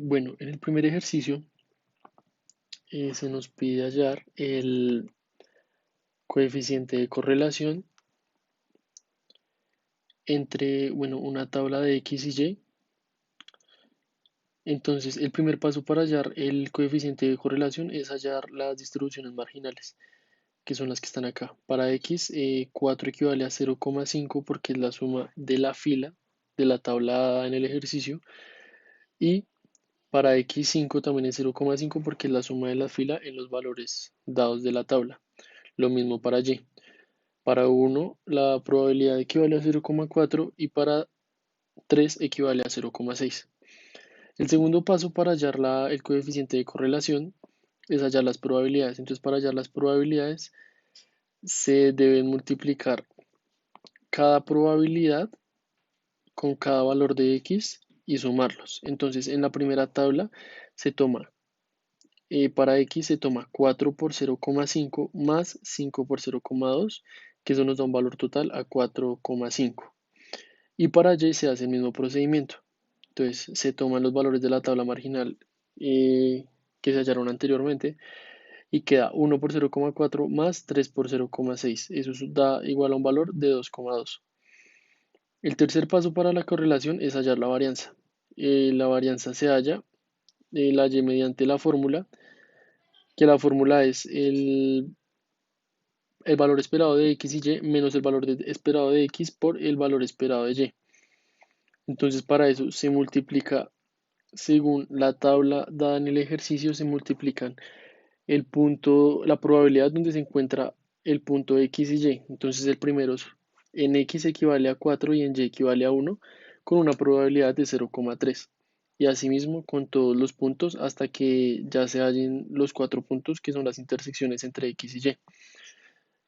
Bueno, en el primer ejercicio se nos pide hallar el coeficiente de correlación entre, bueno, una tabla de X y Y. Entonces, el primer paso para hallar el coeficiente de correlación es hallar las distribuciones marginales, que son las que están acá. Para X, 4 equivale a 0,5 porque es la suma de la fila de la tabla en el ejercicio. Y para X5 también es 0,5 porque es la suma de la fila en los valores dados de la tabla. Lo mismo para Y. Para 1 la probabilidad equivale a 0,4 y para 3 equivale a 0,6. El segundo paso para hallar el coeficiente de correlación es hallar las probabilidades. Entonces, para hallar las probabilidades se deben multiplicar cada probabilidad con cada valor de X y sumarlos. Entonces, en la primera tabla se toma, para X se toma 4 por 0,5 más 5 por 0,2, que eso nos da un valor total a 4,5. Y para Y se hace el mismo procedimiento. Entonces se toman los valores de la tabla marginal que se hallaron anteriormente y queda 1 por 0,4 más 3 por 0,6. Eso da igual a un valor de 2,2. El tercer paso para la correlación es hallar la varianza. La varianza se halla, la Y mediante la fórmula, que la fórmula es el valor esperado de X y Y menos el valor esperado de X por el valor esperado de Y. Entonces para eso se multiplica, según la tabla dada en el ejercicio, se multiplican el punto, la probabilidad donde se encuentra el punto X y Y. Entonces el primero en X equivale a 4 y en Y equivale a 1 con una probabilidad de 0,3. Y asimismo con todos los puntos hasta que ya se hallen los 4 puntos que son las intersecciones entre X y Y.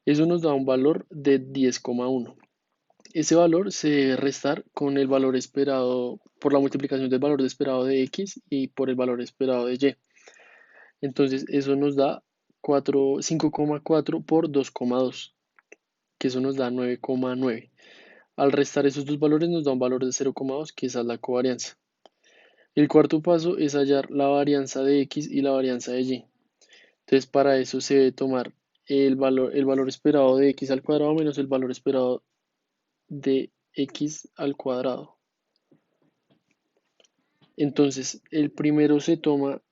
Eso nos da un valor de 10,1. Ese valor se debe restar con el valor esperado por la multiplicación del valor esperado de X y por el valor esperado de Y. Entonces eso nos da 5,4 por 2,2, que eso nos da 9,9. Al restar esos dos valores nos da un valor de 0,2, que esa es la covarianza. El cuarto paso es hallar la varianza de X y la varianza de Y. Entonces para eso se debe tomar el valor esperado de X al cuadrado menos el valor esperado de X al cuadrado. Entonces, el primero se toma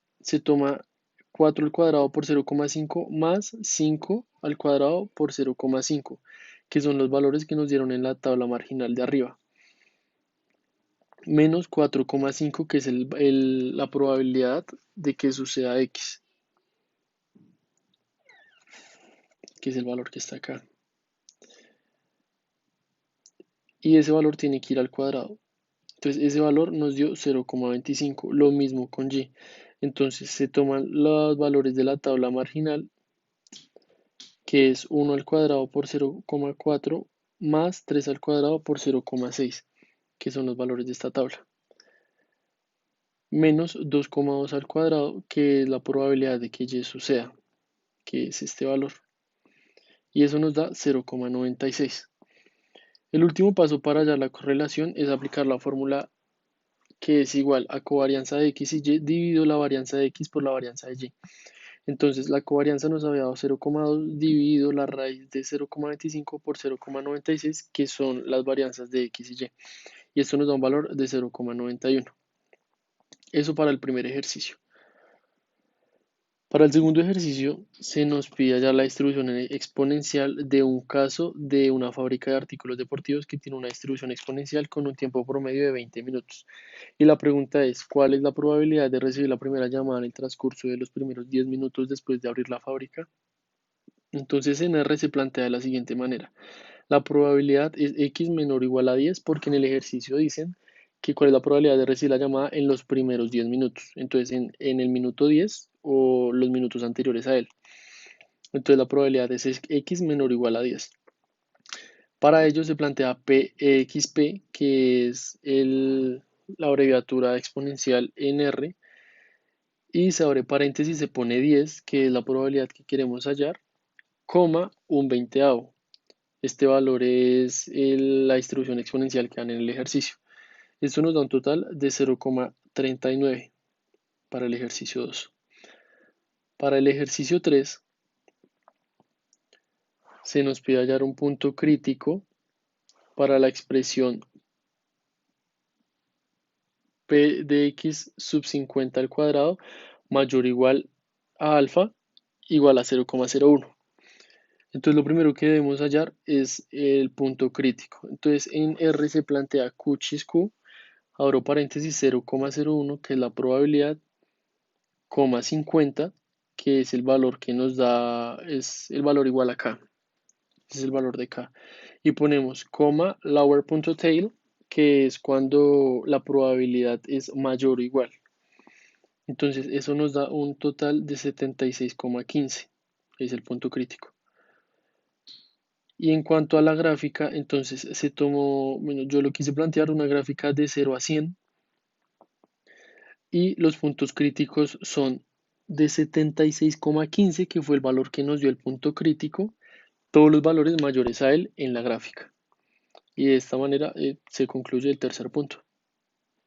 4 al cuadrado por 0,5 más 5 al cuadrado por 0,5, que son los valores que nos dieron en la tabla marginal de arriba, menos 4,5, que es la probabilidad de que suceda X, que es el valor que está acá. Y ese valor tiene que ir al cuadrado. Entonces, ese valor nos dio 0,25, lo mismo con Y. Entonces, se toman los valores de la tabla marginal, que es 1 al cuadrado por 0,4 más 3 al cuadrado por 0,6, que son los valores de esta tabla, menos 2,2 al cuadrado, que es la probabilidad de que Y suceda, que es este valor, y eso nos da 0,96. El último paso para hallar la correlación es aplicar la fórmula, que es igual a covarianza de X y Y dividido la varianza de X por la varianza de Y. Entonces la covarianza nos había dado 0,2 dividido la raíz de 0,25 por 0,96, que son las varianzas de X y Y. Y esto nos da un valor de 0,91. Eso para el primer ejercicio. Para el segundo ejercicio se nos pide ya la distribución exponencial de un caso de una fábrica de artículos deportivos que tiene una distribución exponencial con un tiempo promedio de 20 minutos. Y la pregunta es, ¿cuál es la probabilidad de recibir la primera llamada en el transcurso de los primeros 10 minutos después de abrir la fábrica? Entonces en R se plantea de la siguiente manera. La probabilidad es X menor o igual a 10 porque en el ejercicio dicen que cuál es la probabilidad de recibir la llamada en los primeros 10 minutos. Entonces en el minuto 10 o los minutos anteriores a él. Entonces la probabilidad es X menor o igual a 10. Para ello se plantea PXP, que es la abreviatura exponencial en R, y se abre paréntesis, se pone 10, que es la probabilidad que queremos hallar, coma un veinteavo. Este valor es la distribución exponencial que dan en el ejercicio. Esto nos da un total de 0,39. para el ejercicio 2. Para el ejercicio 3 se nos pide hallar un punto crítico para la expresión p de x sub 50 al cuadrado mayor o igual a alfa igual a 0,01. Entonces lo primero que debemos hallar es el punto crítico. Entonces en R se plantea Q chis Q, abro paréntesis 0,01, que es la probabilidad, coma 50, que es el valor que nos da, es el valor igual a K. Ese es el valor de K. Y ponemos coma lower.tail, que es cuando la probabilidad es mayor o igual. Entonces eso nos da un total de 76,15. Es el punto crítico. Y en cuanto a la gráfica, entonces se tomó, bueno, yo lo quise plantear una gráfica de 0 a 100 y los puntos críticos son de 76,15, que fue el valor que nos dio el punto crítico, todos los valores mayores a él en la gráfica. Y de esta manera se concluye el tercer punto.